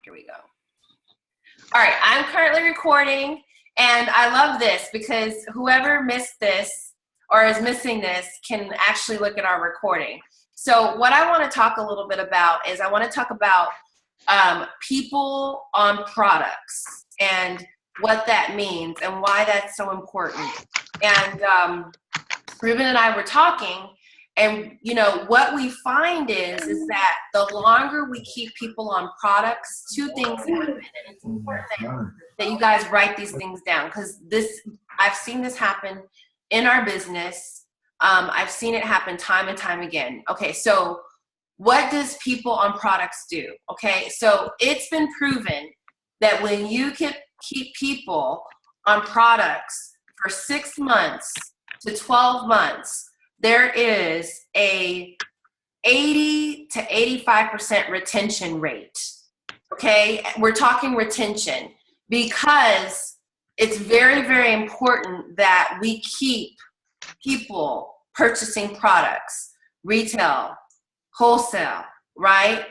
Here we go. All right, I'm currently recording, and I love this because whoever missed this or is missing this can actually look at our recording. So what I want to talk a little bit about is I want to talk about people on products and what that means and why that's so important. And Ruben and I were talking, and you know what we find is that the longer we keep people on products, two things happen, and it's important that you guys write these things down, because I've seen this happen in our business. I've seen it happen time and time again. Okay, so what does people on products do? Okay, so it's been proven that when you can keep people on products for 6 months to 12 months, there is a 80 to 85% retention rate. Okay, we're talking retention because it's very, very important that we keep people purchasing products, retail, wholesale, right?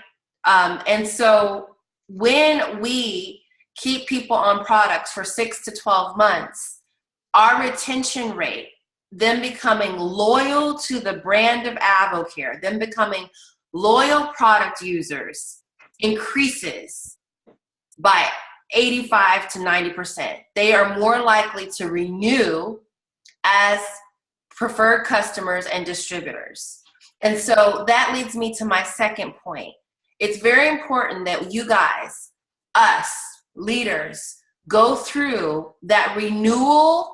And so when we keep people on products for 6 to 12 months, our retention rate, them becoming loyal to the brand of AvoCare, them becoming loyal product users, increases by 85 to 90%. They are more likely to renew as preferred customers and distributors. And so that leads me to my second point. It's very important that you guys, us, leaders, go through that renewal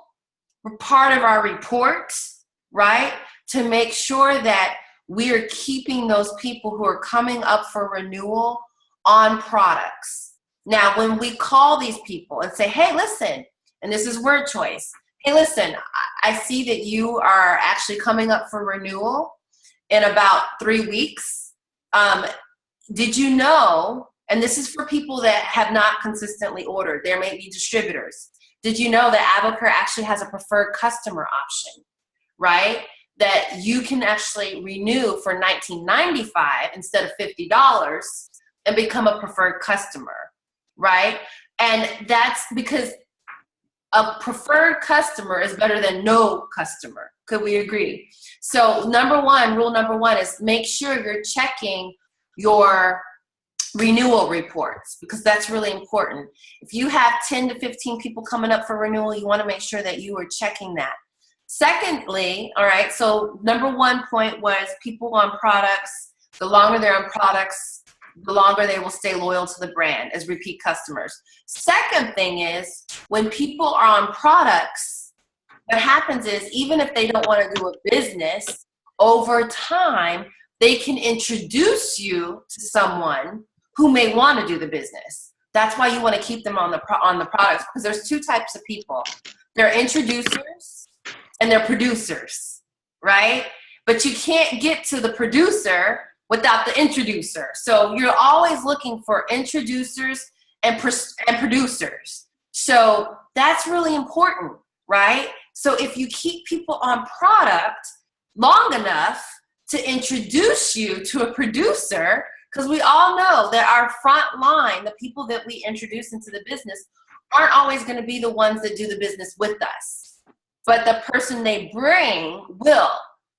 part of our report, right? To make sure that we are keeping those people who are coming up for renewal on products. Now, when we call these people and say, hey, listen, and this is word choice, hey, listen, I see that you are actually coming up for renewal in about 3 weeks. Did you know, and this is for people that have not consistently ordered, there may be distributors. Did you know that AvoCare actually has a preferred customer option, right? That you can actually renew for $19.95 instead of $50 and become a preferred customer, right? And that's because a preferred customer is better than no customer. Could we agree? So rule number one is make sure you're checking your renewal reports, because that's really important. If you have 10 to 15 people coming up for renewal, you want to make sure that you are checking that. Secondly, all right, so number one point was people on products, the longer they're on products, the longer they will stay loyal to the brand as repeat customers. Second thing is when people are on products, what happens is even if they don't want to do a business, over time, they can introduce you to someone who may want to do the business. That's why you want to keep them on the products, because there's two types of people. They're introducers and they're producers, right? But you can't get to the producer without the introducer. So you're always looking for introducers and producers. So that's really important, right? So if you keep people on product long enough to introduce you to a producer, because we all know that our front line, the people that we introduce into the business, aren't always going to be the ones that do the business with us. But the person they bring will,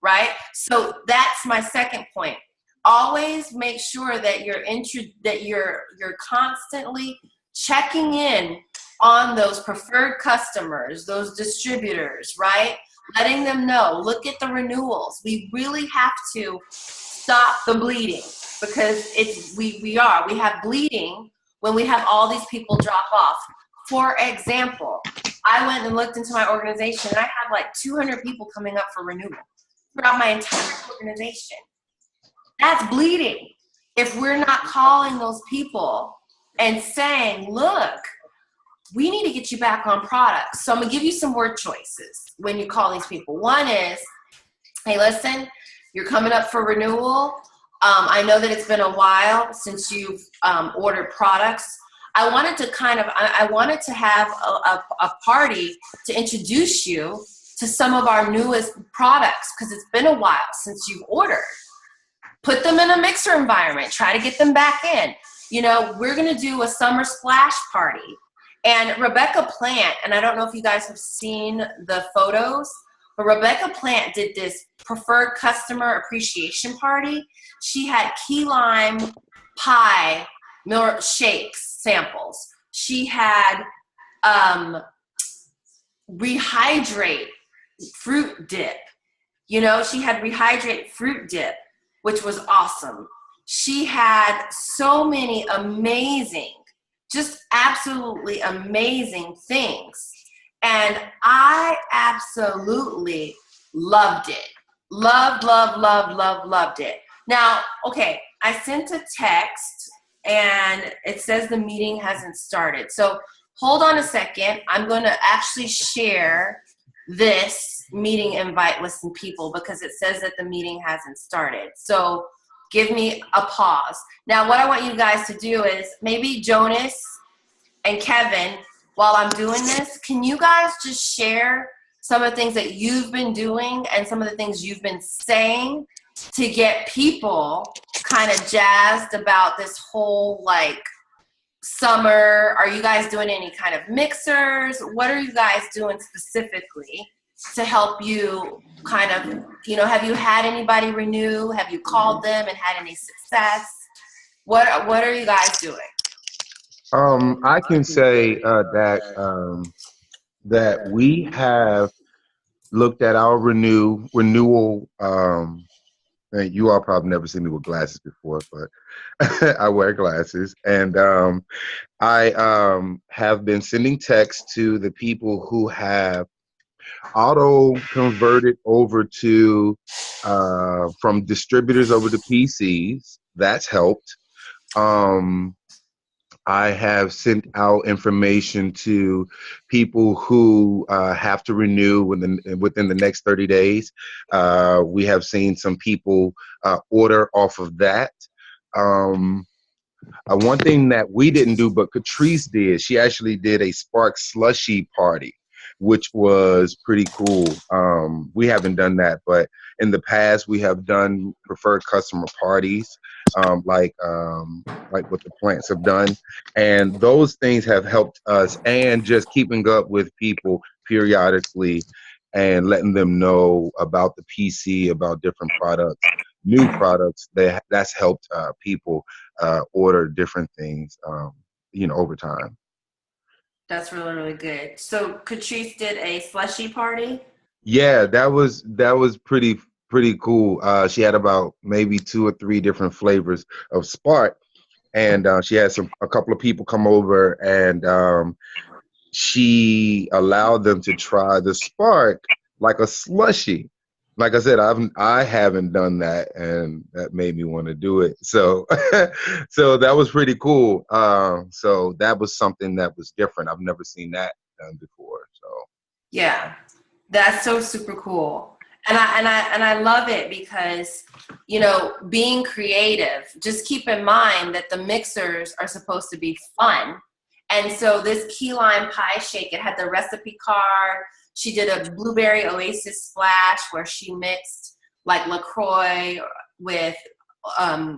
right? So that's my second point. Always make sure that you're constantly checking in on those preferred customers, those distributors, right? Letting them know, look at the renewals. We really have to stop the bleeding, because we have bleeding when we have all these people drop off. For example, I went and looked into my organization and I have like 200 people coming up for renewal throughout my entire organization. That's bleeding. If we're not calling those people and saying, look, we need to get you back on products. So I'm gonna give you some word choices when you call these people. One is, hey, listen, you're coming up for renewal. I know that it's been a while since you've ordered products. I wanted to have a party to introduce you to some of our newest products, because it's been a while since you've ordered. Put them in a mixer environment. Try to get them back in. you know, we're going to do a summer splash party. And Rebecca Plant, and I don't know if you guys have seen the photos, but Rebecca Plant did this preferred customer appreciation party. She had key lime pie shakes samples. She had rehydrate fruit dip. You know, she had rehydrate fruit dip, which was awesome. She had so many amazing, just absolutely amazing things. And I absolutely loved it. Loved it. Now, okay, I sent a text and it says the meeting hasn't started. So hold on a second. I'm going to actually share this meeting invite with some people because it says that the meeting hasn't started. So give me a pause. Now, what I want you guys to do is maybe Jonas and Kevin, while I'm doing this, can you guys just share some of the things that you've been doing and some of the things you've been saying to get people kind of jazzed about this whole like summer? Are you guys doing any kind of mixers? What are you guys doing specifically to help you kind of, you know, have you had anybody renew? Have you called them and had any success? What are you guys doing? I can say that we have looked at our renewal. And you all probably never seen me with glasses before, but I wear glasses, and I have been sending texts to the people who have auto converted over to from distributors over to PCs. That's helped. I have sent out information to people who have to renew within the next 30 days. We have seen some people order off of that. One thing that we didn't do, but Catrice did, she actually did a Spark slushy party, which was pretty cool. We haven't done that, but in the past we have done preferred customer parties, like what the plants have done, and those things have helped us. And just keeping up with people periodically and letting them know about the PC, about different products, new products, that's helped people order different things, over time. That's really, really good. So Catrice did a slushy party? Yeah, that was pretty cool. She had about maybe 2 or 3 different flavors of Spark, and she had a couple of people come over, and she allowed them to try the Spark like a slushy. Like I said, I haven't done that, and that made me want to do it. So, so that was pretty cool. So that was something that was different. I've never seen that done before. So yeah, that's so super cool. And I love it because, you know, being creative, just keep in mind that the mixers are supposed to be fun. And so this key lime pie shake, it had the recipe card. She did a blueberry oasis splash where she mixed like LaCroix with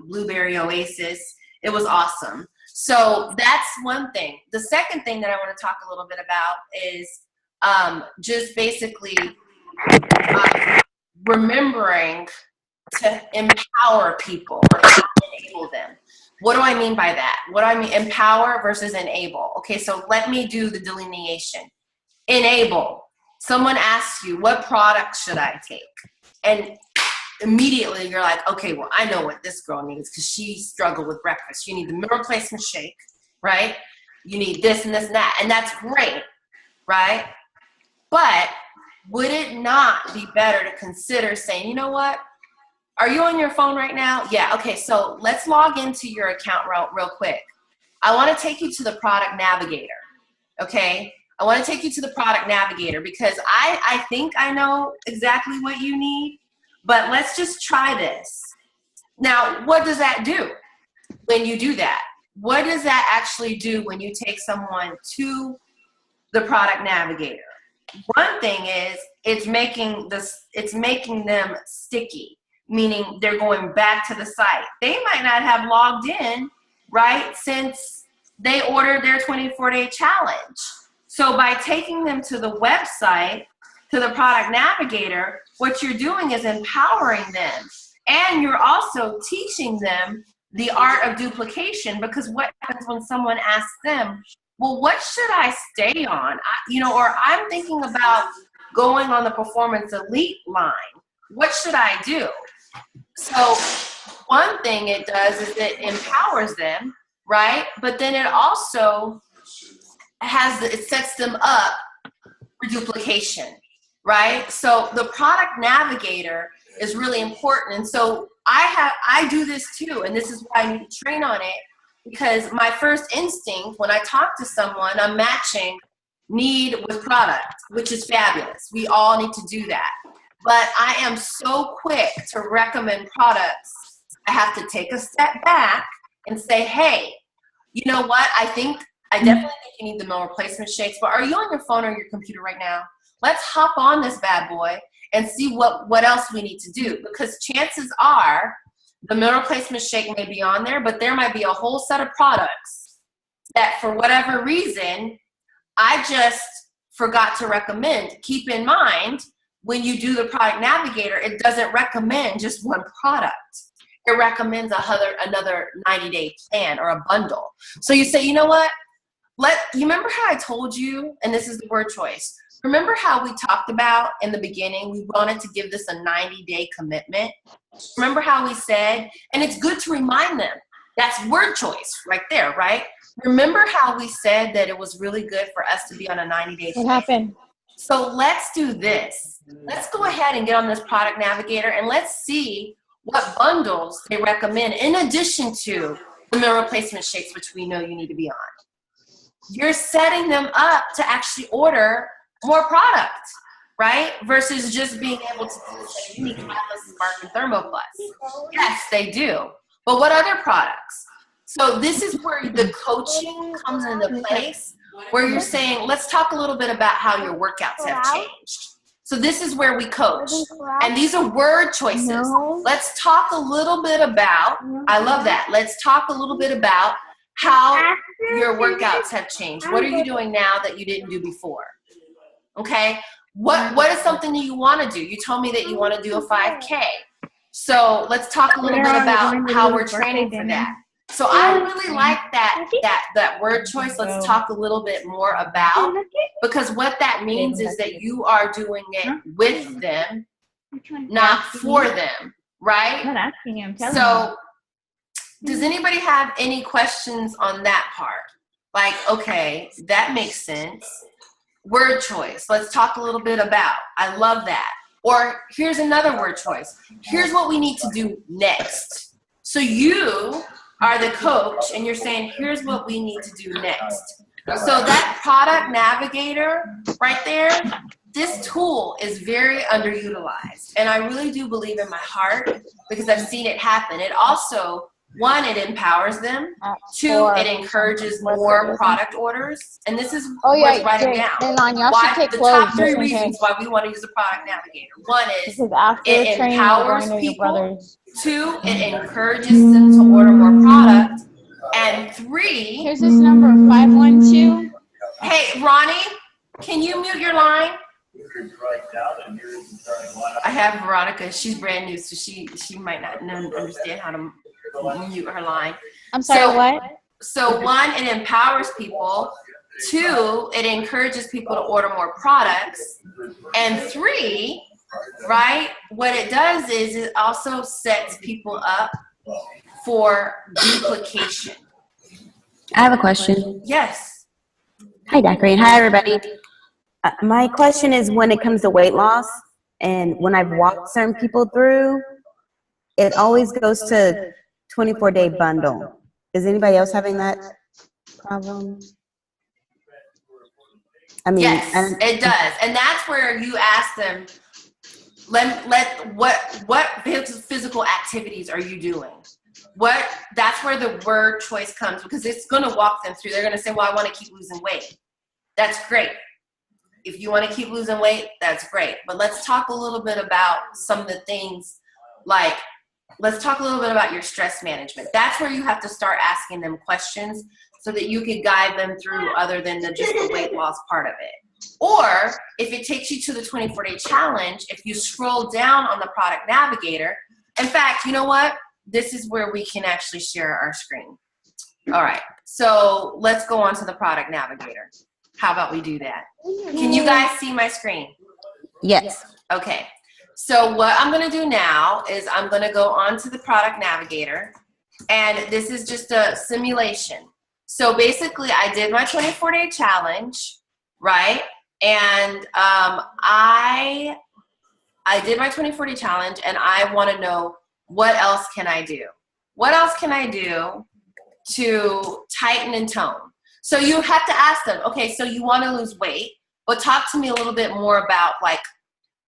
blueberry oasis. It was awesome. So that's one thing. The second thing that I want to talk a little bit about is just basically remembering to empower people, enable them. What do I mean by that? What do I mean? Empower versus enable. Okay, so let me do the delineation. Enable. Someone asks you, what product should I take? And immediately you're like, okay, well, I know what this girl needs because she struggled with breakfast. You need the meal replacement shake, right? You need this and this and that. And that's great, right? But would it not be better to consider saying, you know what? Are you on your phone right now? Yeah, okay, so let's log into your account real quick. I want to take you to the Product Navigator, okay? I want to take you to the Product Navigator because I think I know exactly what you need, but let's just try this. Now, what does that do when you do that? What does that actually do when you take someone to the Product Navigator? One thing is it's making them sticky, meaning they're going back to the site. They might not have logged in right? Since they ordered their 24-day challenge. So by taking them to the website, to the Product Navigator, what you're doing is empowering them. And you're also teaching them the art of duplication, because what happens when someone asks them, well, what should I stay on? Or I'm thinking about going on the Performance Elite line. What should I do? So one thing it does is it empowers them, right? But then it also it sets them up for duplication, right? So the Product Navigator is really important. And so I do this too, and this is why I need to train on it, because my first instinct when I talk to someone, I'm matching need with product, which is fabulous. We all need to do that. But I am so quick to recommend products. I have to take a step back and say, hey, you know what? I definitely think you need the meal replacement shakes, but are you on your phone or your computer right now? Let's hop on this bad boy and see what else we need to do, because chances are the meal replacement shake may be on there, but there might be a whole set of products that for whatever reason I just forgot to recommend. Keep in mind, when you do the Product Navigator, it doesn't recommend just one product. It recommends another 90-day plan or a bundle. So you say, you know what? You remember how I told you, and this is the word choice. Remember how we talked about in the beginning, we wanted to give this a 90-day commitment? Remember how we said, and it's good to remind them, that's word choice right there, right? Remember how we said that it was really good for us to be on a 90-day plan? What happened? So let's do this. Let's go ahead and get on this Product Navigator and let's see what bundles they recommend in addition to the meal replacement shakes, which we know you need to be on. You're setting them up to actually order more product, right? Versus just being able to do this unique Catalyst, Spark, and Thermo Plus. Yes, they do. But what other products? So this is where the coaching comes into place, where you're saying, let's talk a little bit about how your workouts have changed. So this is where we coach. And these are word choices. Let's talk a little bit about, I love that. Let's talk a little bit about how your workouts have changed. What are you doing now that you didn't do before? Okay. What is something that you want to do? You told me that you want to do a 5K. So let's talk a little bit about how we're training for that. So I really like that word choice. Let's talk a little bit more about, because what that means is that you are doing it with them, not for them, right? I'm not asking you, I'm telling So does anybody have any questions on that part? Like, okay, that makes sense. Word choice. Let's talk a little bit about. I love that. Or here's another word choice. Here's what we need to do next. So you are the coach and you're saying, here's what we need to do next. So that Product Navigator right there, this tool is very underutilized. And I really do believe in my heart, because I've seen it happen. It also, one, it empowers them. Two, it encourages more product orders. And this is worth writing down. The top 3 reasons why we want to use the Product Navigator. One is it empowers people. 2, it encourages them to order more product. And 3, here's this number, 512. Hey, Ronnie, can you mute your line? I have Veronica. She's brand new, so she might not understand how to mute her line. I'm sorry, what? So 1, it empowers people. 2, it encourages people to order more products. And 3, right, what it does is it also sets people up for duplication. I have a question. Yes. Hi, Dr. and hi, everybody. My question is, when it comes to weight loss, and when I've walked certain people through, it always goes to 24-day bundle. Is anybody else having that problem? I mean, yes, it does. And that's where you ask them, what physical activities are you doing? That's where the word choice comes, because it's going to walk them through. They're going to say, well, I want to keep losing weight. That's great. If you want to keep losing weight, that's great. But let's talk a little bit about some of the things, like let's talk a little bit about your stress management. That's where you have to start asking them questions so that you can guide them through other than just the weight loss part of it. Or if it takes you to the 24-day challenge, if you scroll down on the Product Navigator, in fact, you know what? This is where we can actually share our screen. All right, so let's go on to the Product Navigator. How about we do that? Can you guys see my screen? Yes. Okay, so what I'm gonna do now is I'm gonna go on to the Product Navigator, and this is just a simulation. So basically I did my 24-day challenge, right? And I did my 24-day challenge, and I wanna know what else can I do? What else can I do to tighten and tone? So you have to ask them, okay, so you wanna lose weight, but talk to me a little bit more about like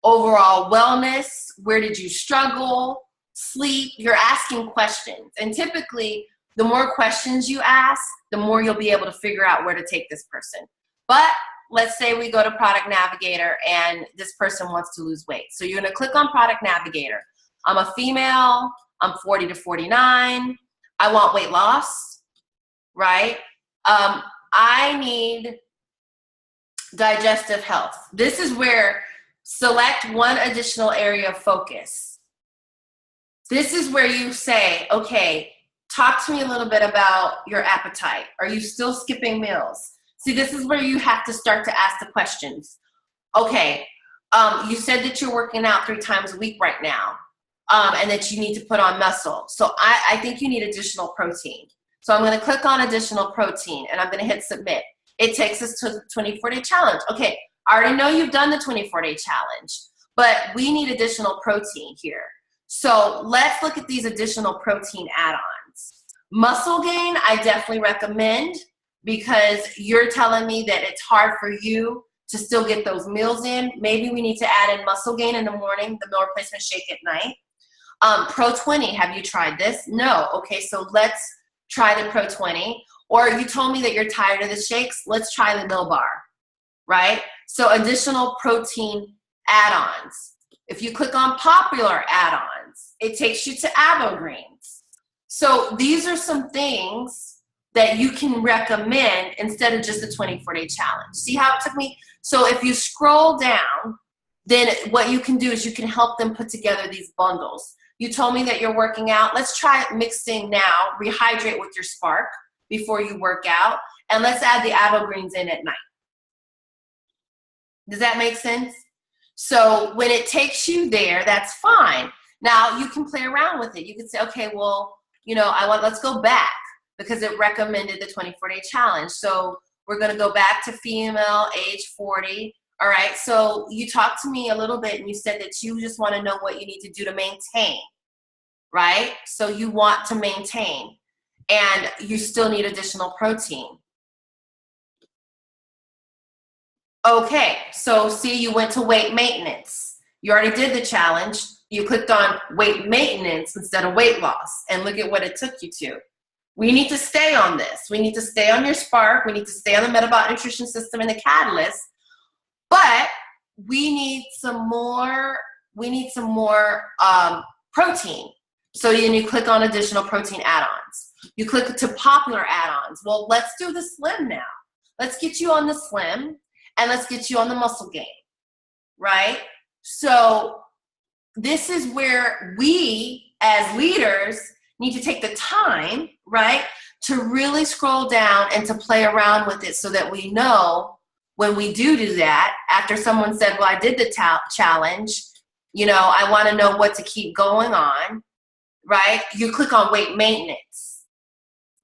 overall wellness, where did you struggle, sleep. You're asking questions. And typically, the more questions you ask, the more you'll be able to figure out where to take this person. But let's say we go to Product Navigator and this person wants to lose weight. So you're gonna click on Product Navigator. I'm a female, I'm 40 to 49, I want weight loss, right? I need digestive health. This is where select one additional area of focus. This is where you say, okay, talk to me a little bit about your appetite. Are you still skipping meals? See, this is where you have to start to ask the questions. Okay, you said that you're working out 3 times a week right now, and that you need to put on muscle. So I think you need additional protein. So I'm gonna click on additional protein, and I'm gonna hit submit. It takes us to the 24-day challenge. Okay, I already know you've done the 24-day challenge, but we need additional protein here. So let's look at these additional protein add-ons. Muscle gain, I definitely recommend, because you're telling me that it's hard for you to still get those meals in. Maybe we need to add in muscle gain in the morning, the meal replacement shake at night. Pro 20, have you tried this? No. Okay, so let's try the Pro 20. Or you told me that you're tired of the shakes. Let's try the meal bar, right? So additional protein add-ons. If you click on popular add-ons, it takes you to Avo Greens. So these are some things that you can recommend instead of just the 24-day challenge. See how it took me? So if you scroll down, then what you can do is you can help them put together these bundles. You told me that you're working out. Let's try mixing now, rehydrate with your Spark before you work out, and let's add the Avo Greens in at night. Does that make sense? So when it takes you there, that's fine. Now you can play around with it. You can say, okay, well, you know, let's go back because it recommended the 24-day challenge. So we're gonna go back to female, age 40. All right, so you talked to me a little bit and you said that you just wanna know what you need to do to maintain, right? So you want to maintain and you still need additional protein. Okay, so see, you went to weight maintenance. You already did the challenge. You clicked on weight maintenance instead of weight loss, and look at what it took you to. We need to stay on this. We need to stay on your Spark. We need to stay on the metabolic nutrition system and the catalyst, but we need some more protein. So then you click on additional protein add-ons. You click to popular add-ons. Well, let's do the slim now. Let's get you on the slim. And let's get you on the muscle gain, right? So this is where we as leaders need to take the time, right, to really scroll down and to play around with it so that we know when we do that, after someone said, well, I did the challenge, you know, I want to know what to keep going on, right? You click on weight maintenance,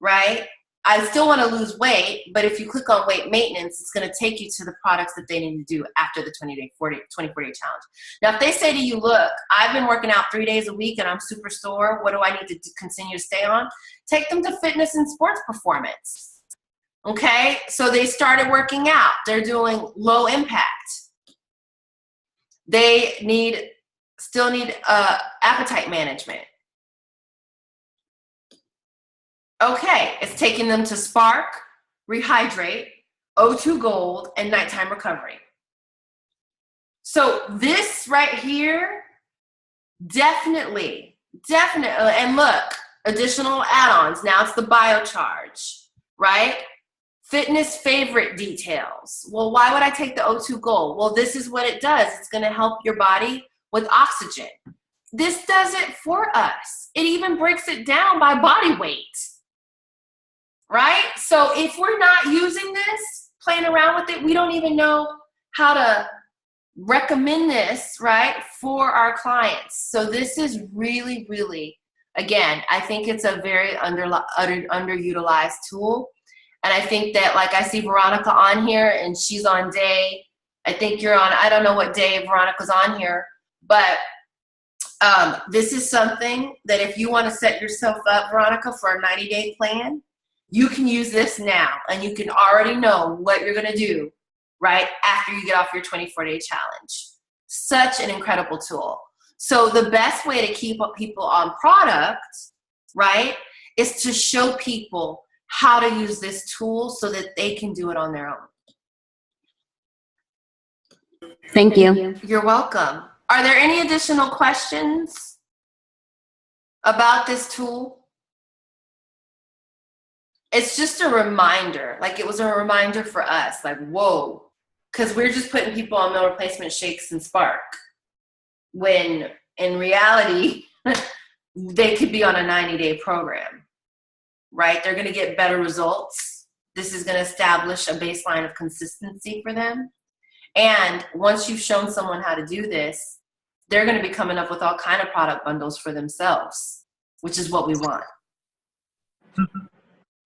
right? I still want to lose weight, but if you click on weight maintenance, it's going to take you to the products that they need to do after the 24-day challenge. Now, if they say to you, look, I've been working out 3 days a week and I'm super sore, what do I need to continue to stay on? Take them to fitness and sports performance. Okay, so they started working out. They're doing low impact. They still need appetite management. Okay, it's taking them to Spark, Rehydrate, O2 Gold, and Nighttime Recovery. So this right here, definitely Definitely. And look, additional add-ons. Now it's the biocharge, right? Fitness favorite details. Well, why would I take the O2 Gold? Well, this is what it does. It's going to help your body with oxygen. This does it for us. It even breaks it down by body weight, right? So if we're not using this, playing around with it, we don't even know how to recommend this, right, for our clients. So this is really, really, again, I think it's a very underutilized tool. And I think that, like, I see Veronica on here, and she's on day, I think you're on, I don't know what day Veronica's on here, but this is something that if you want to set yourself up, Veronica, for a 90-day plan, you can use this now, and you can already know what you're going to do right after you get off your 24-day challenge. Such an incredible tool. So the best way to keep people on product, right, is to show people how to use this tool so that they can do it on their own. Thank you. You're welcome. Are there any additional questions about this tool? It's just a reminder. Like, it was a reminder for us, like, whoa, because we're just putting people on meal replacement shakes and Spark, when in reality, they could be on a 90-day program, right? They're going to get better results. This is going to establish a baseline of consistency for them. And once you've shown someone how to do this, they're going to be coming up with all kinds of product bundles for themselves, which is what we want.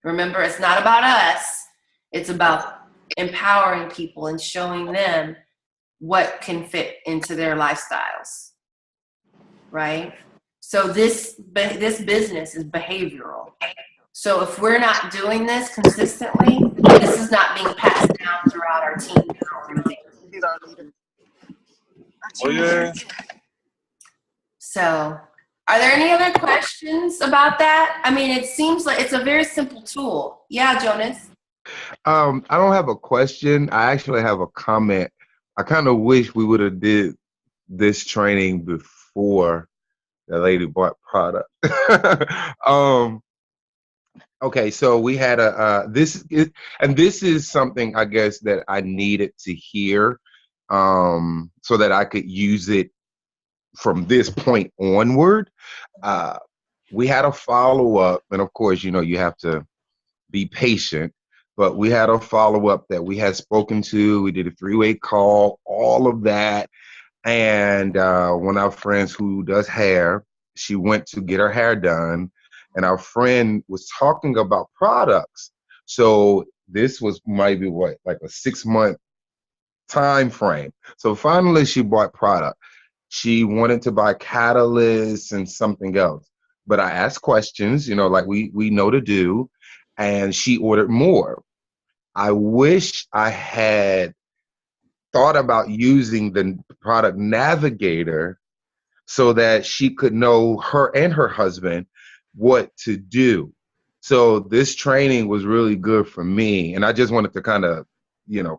Remember, it's not about us. It's about empowering people and showing them what can fit into their lifestyles, right? So this business is behavioral. So if we're not doing this consistently, this is not being passed down throughout our team. Oh, yeah. So are there any other questions about that? I mean, it seems like it's a very simple tool. Yeah, Jonas? I don't have a question. I actually have a comment. I kind of wish we would have did this training before the lady bought product. Okay, so we had this is something, I guess, that I needed to hear, so that I could use it from this point onward. We had a follow-up, and of course, you have to be patient, but we had a follow-up that we had spoken to. We did a 3-way call, all of that. And one of our friends who does hair, she went to get her hair done, and our friend was talking about products. So this was maybe like a 6-month time frame. So finally she bought product. She wanted to buy catalysts and something else. But I asked questions, like we know to do, and she ordered more. I wish I had thought about using the Product Navigator so that she could know, her and her husband, what to do. So this training was really good for me. And I just wanted to kind of,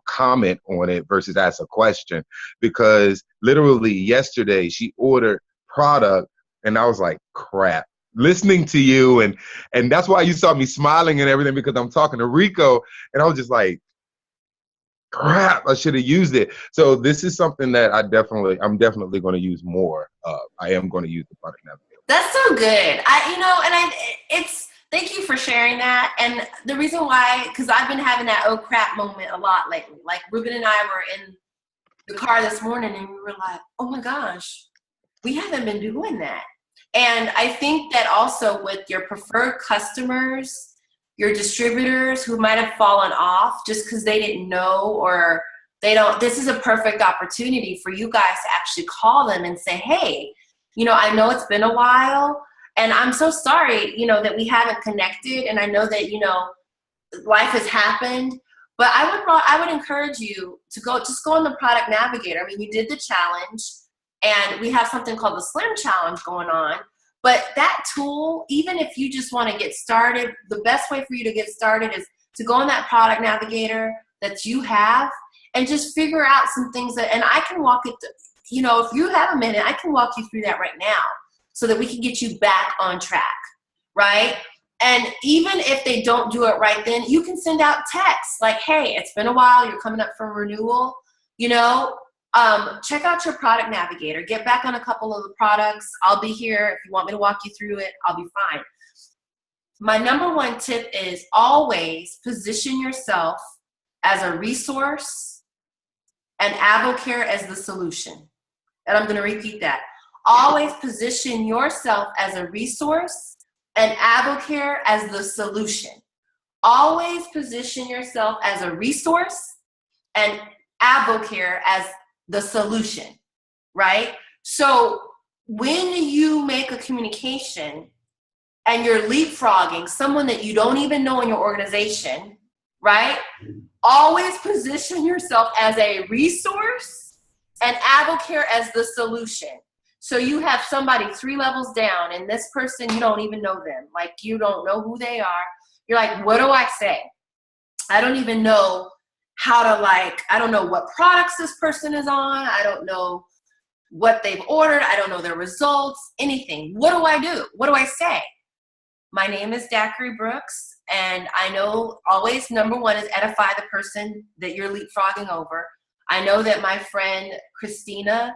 comment on it versus ask a question, because literally yesterday she ordered product and I was like, crap. Listening to you, and that's why you saw me smiling and everything, because I'm talking to Rico and I was just like, crap, I should have used it. So this is something that I'm definitely going to use more of. I am going to use the Product Navigator. That's so good. Thank you for sharing that. And the reason why, because I've been having that oh crap moment a lot lately. Like, Ruben and I were in the car this morning and we were like, oh my gosh, we haven't been doing that. And I think that also with your preferred customers, your distributors who might have fallen off just because they didn't know, or this is a perfect opportunity for you guys to actually call them and say, hey, I know it's been a while and I'm so sorry, that we haven't connected. And I know that, life has happened, but I would encourage you to go on the Product Navigator. I mean, you did the challenge and we have something called the Slim Challenge going on. But that tool, even if you just want to get started, the best way for you to get started is to go on that Product Navigator that you have and just figure out some things and I can walk it, if you have a minute, I can walk you through that right now. so that we can get you back on track, right? And even if they don't do it right then, you can send out texts like, hey, it's been a while, you're coming up for renewal, you know, check out your Product Navigator, get back on a couple of the products. I'll be here. If you want me to walk you through it, I'll be fine. My number one tip is always position yourself as a resource and AdvoCare as the solution. And I'm going to repeat that. Always position yourself as a resource and AdvoCare as the solution. Always position yourself as a resource and AdvoCare as the solution, right? So when you make a communication and you're leapfrogging someone that you don't even know in your organization, right? Always position yourself as a resource and AdvoCare as the solution. So you have somebody 3 levels down, and this person, you don't even know them. Like, you don't know who they are. You're like, what do I say? I don't even know how to, like, I don't know what products this person is on. I don't know what they've ordered. I don't know their results, anything. What do I do? What do I say? My name is Dacry Brooks, and I know always number one is edify the person that you're leapfrogging over. I know that my friend Christina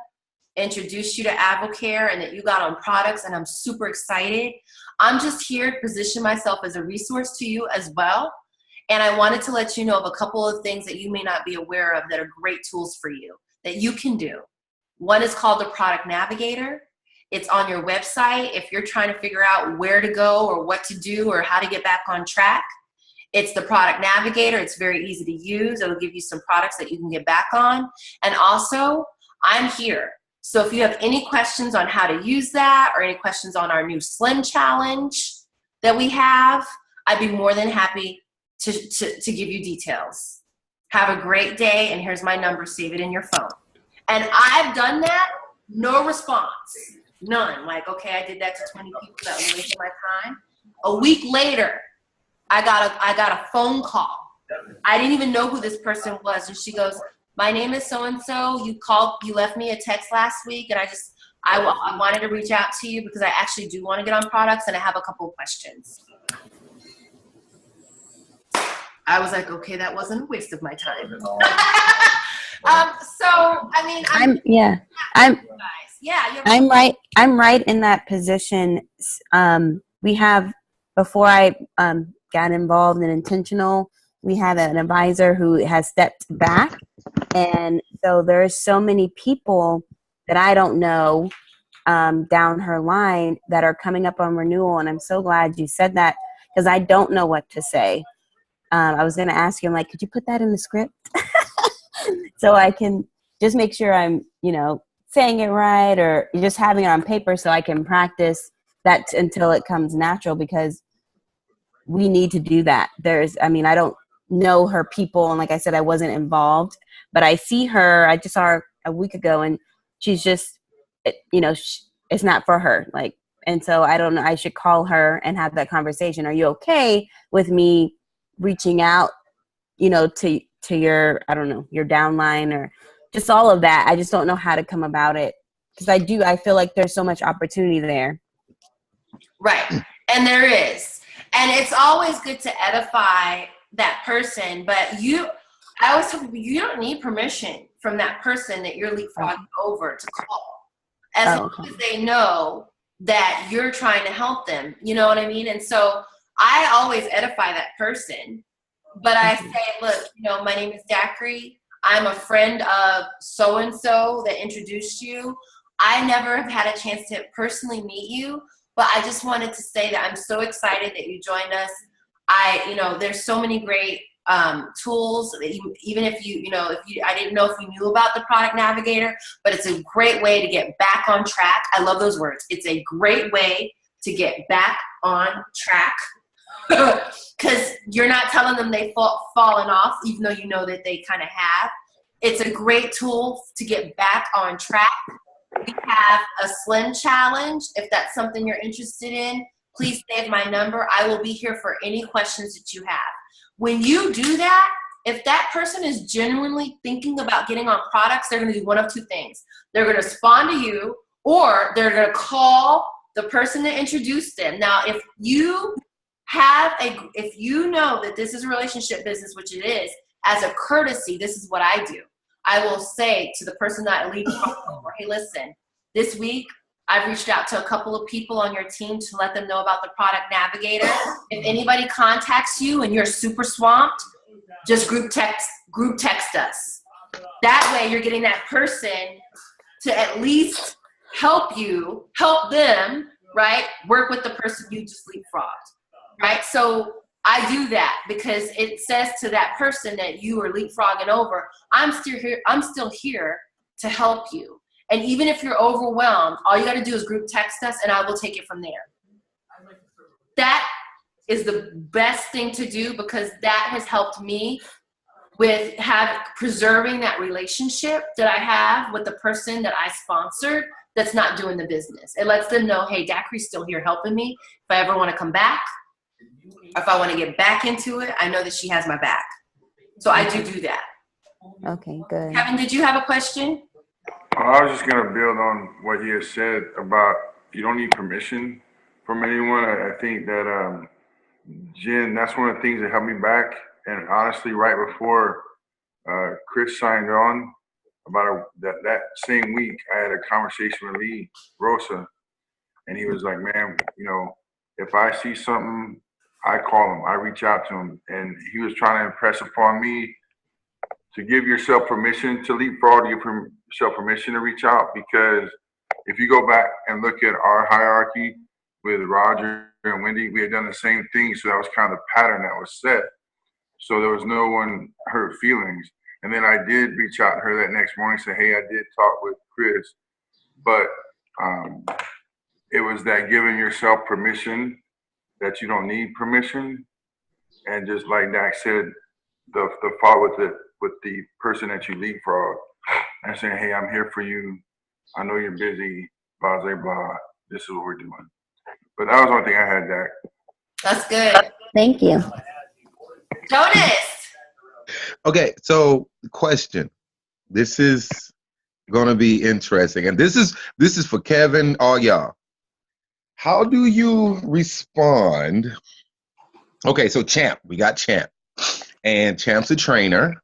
introduced you to AdvoCare and that you got on products, and I'm super excited. I'm just here to position myself as a resource to you as well. And I wanted to let you know of a couple of things that you may not be aware of that are great tools for you that you can do. One is called the Product Navigator. It's on your website if you're trying to figure out where to go or what to do or how to get back on track. It's the Product Navigator. It's very easy to use. It'll give you some products that you can get back on. And also, I'm here. So if you have any questions on how to use that or any questions on our new Slim Challenge that we have, I'd be more than happy to give you details. Have a great day, and here's my number. Save it in your phone. And I've done that, no response. None. Like, okay, I did that to 20 people. That was wasting my time. A week later, I got a phone call. I didn't even know who this person was. And she goes, my name is so-and-so. You left me a text last week, and I wanted to reach out to you because I actually do want to get on products, and I have a couple of questions. I was like, okay, that wasn't a waste of my time. So, I mean, I'm right in that position. We have, before I got involved in Intentional, we had an advisor who has stepped back. And so there's so many people that I don't know down her line that are coming up on renewal. And I'm so glad you said that because I don't know what to say. I was going to ask you, I'm like, could you put that in the script? So I can just make sure I'm, saying it right, or just having it on paper so I can practice that until it comes natural, because we need to do that. I don't know her people. And like I said, I wasn't involved, but I see her, I just saw her a week ago, and she's just, it's not for her. And so I don't know, I should call her and have that conversation. Are you okay with me reaching out, to your, I don't know, your downline or just all of that? I just don't know how to come about it, because I feel like there's so much opportunity there. Right. And there is. And it's always good to edify that person, but I always tell people, you don't need permission from that person that you're leapfrogging over to call, as long as they know that you're trying to help them. You know what I mean? And so I always edify that person, but I say, look, my name is Dacry. I'm a friend of so-and-so that introduced you. I never have had a chance to personally meet you, but I just wanted to say that I'm so excited that you joined us. There's so many great tools that even if I didn't know if you knew about the Product Navigator, but it's a great way to get back on track. I love those words. It's a great way to get back on track. Because you're not telling them they've fallen off, even though you know that they kind of have. It's a great tool to get back on track. We have a Slim Challenge. If that's something you're interested in, please save my number. I will be here for any questions that you have. When you do that, if that person is genuinely thinking about getting on products, they're going to do one of two things. They're going to respond to you, or they're going to call the person that introduced them. Now, if you know that this is a relationship business, which it is, as a courtesy, this is what I do. I will say to the person that I leave over, hey, listen, this week I've reached out to a couple of people on your team to let them know about the Product Navigator. If anybody contacts you and you're super swamped, just group text us. That way you're getting that person to at least help them, right? Work with the person you just leapfrogged, right? So I do that because it says to that person that you are leapfrogging over, I'm still here to help you. And even if you're overwhelmed, all you got to do is group text us and I will take it from there. That is the best thing to do because that has helped me with preserving that relationship that I have with the person that I sponsored that's not doing the business. It lets them know, hey, Dacri's still here helping me. If I ever want to come back, if I want to get back into it, I know that she has my back. So I do that. Okay, good. Kevin, did you have a question? I was just going to build on what he has said about you don't need permission from anyone. I think that, Jen, that's one of the things that held me back. And honestly, right before Chris signed on, about that same week, I had a conversation with Lee Rosa, and he was like, man, if I see something, I call him, I reach out to him. And he was trying to impress upon me to give yourself permission to leapfrog, to give yourself permission to reach out, because if you go back and look at our hierarchy with Roger and Wendy, we had done the same thing. So that was kind of the pattern that was set. So there was no one hurt feelings. And then I did reach out to her that next morning and say, hey, I did talk with Chris, but it was that giving yourself permission that you don't need permission. And just like Dak said, the follow with the person that you leapfrog and saying, hey, I'm here for you. I know you're busy, blah, blah, blah. This is what we're doing. But that was the only thing I had, Dak. That's good. Thank you. Jonas. Okay, so question. This is gonna be interesting, and this is for Kevin, all y'all. How do you respond? Okay, so Champ, we got Champ, and Champ's a trainer,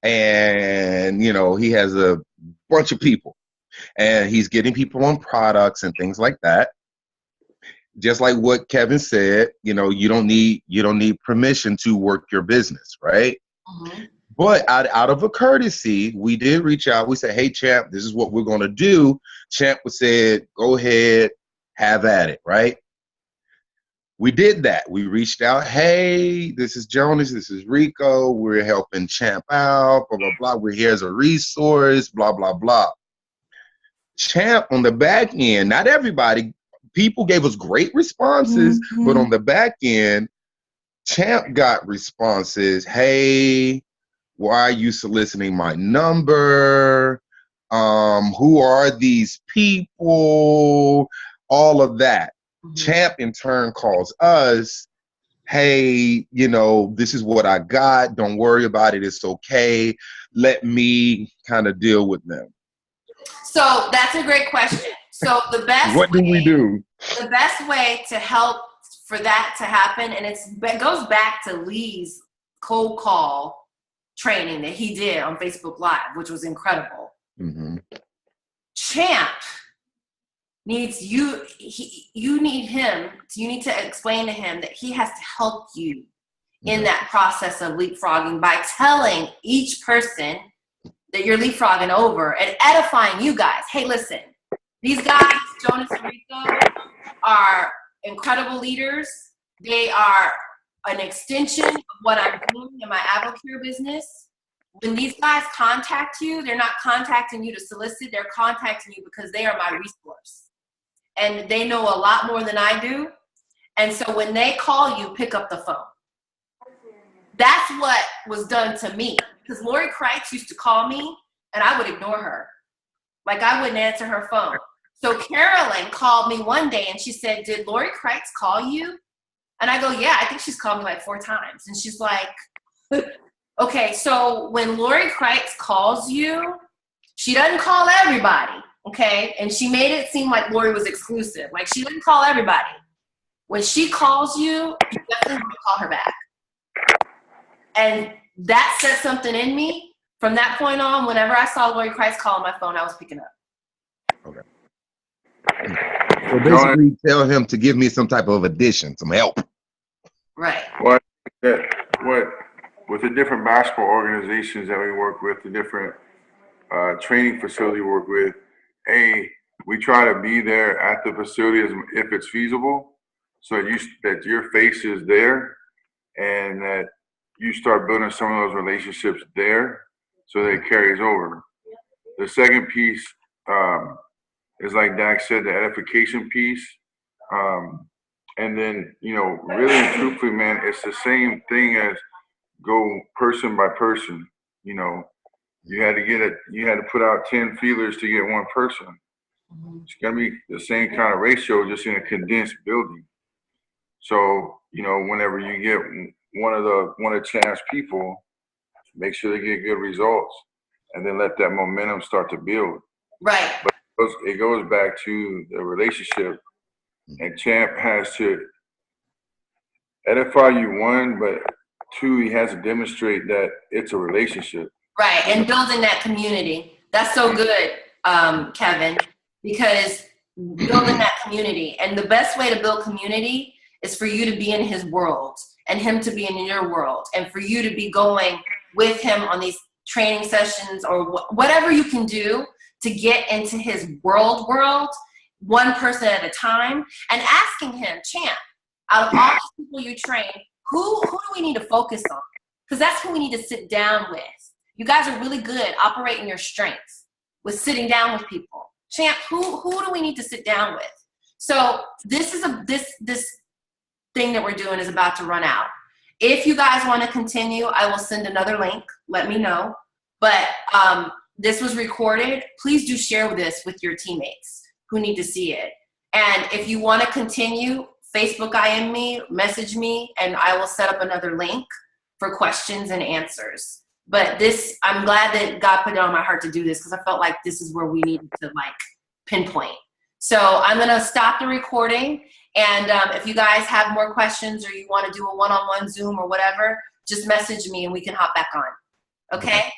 and he has a bunch of people, and he's getting people on products and things like that. Just like what Kevin said, you don't need permission to work your business, right? Mm-hmm. But out of a courtesy, we did reach out. We said, hey, Champ, this is what we're going to do. Champ said, go ahead, have at it, right? We did that. We reached out. Hey, this is Jonas. This is Rico. We're helping Champ out, blah, blah, blah. We're here as a resource, blah, blah, blah. Champ on the back end, not everybody. People gave us great responses, mm-hmm. But on the back end, Champ got responses. Hey, why are you soliciting my number? Who are these people? All of that. Mm-hmm. Champ in turn calls us. Hey, this is what I got. Don't worry about it. It's okay. Let me kind of deal with them. So that's a great question. So the best what do we do? The best way to help for that to happen, and it goes back to Lee's cold call training that he did on Facebook Live, which was incredible. Mm-hmm. Champ needs you. You need to explain to him that he has to help you in that process of leapfrogging by telling each person that you're leapfrogging over and edifying you guys. Hey, listen, these guys, Jonas and Rico, are incredible leaders. They are an extension of what I'm doing in my advocate business. When these guys contact you, they're not contacting you to solicit. They're contacting you because they are my resource. And they know a lot more than I do. And so when they call you, pick up the phone. That's what was done to me. Because Lori Kreitz used to call me, and I would ignore her. Like, I wouldn't answer her phone. So Carolyn called me one day, and she said, did Lori Kreitz call you? And I go, yeah, I think she's called me like 4 times. And she's like, okay, so when Lori Kreitz calls you, she doesn't call everybody. okay? And she made it seem like Lori was exclusive. Like, she didn't call everybody. When she calls you, you definitely want to call her back. And that set something in me. From that point on, whenever I saw Lori Christ call on my phone, I was picking up. Okay. So basically, tell him to give me some type of addition, some help. Right. What with the different basketball organizations that we work with, the different training facility we work with, we try to be there at the facility if it's feasible, so that your face is there, and that you start building some of those relationships there, so that it carries over. The second piece is, like Dax said, the edification piece. And then, really and truthfully, man, it's the same thing as go person by person. You had to put out 10 feelers to get one person. It's gonna be the same kind of ratio, just in a condensed building. So, whenever you get one of the chance people, make sure they get good results, and then let that momentum start to build. Right. But it goes back to the relationship, and Champ has to edify you, one, but two, he has to demonstrate that it's a relationship. Right, and building that community. That's so good, Kevin, because building that community. And the best way to build community is for you to be in his world and him to be in your world, and for you to be going with him on these training sessions or whatever you can do to get into his world, one person at a time, and asking him, Champ, out of all the people you train, who do we need to focus on? Because that's who we need to sit down with. You guys are really good operating your strengths with sitting down with people. Champ, who do we need to sit down with? So this thing that we're doing is about to run out. If you guys want to continue, I will send another link. Let me know. But this was recorded. Please do share this with your teammates who need to see it. And if you want to continue, Facebook IM me, message me, and I will set up another link for questions and answers. But I'm glad that God put it on my heart to do this, because I felt like this is where we needed to pinpoint. So I'm going to stop the recording. And if you guys have more questions, or you want to do a one-on-one Zoom or whatever, just message me and we can hop back on. Okay?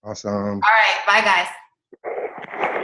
Awesome. All right. Bye, guys.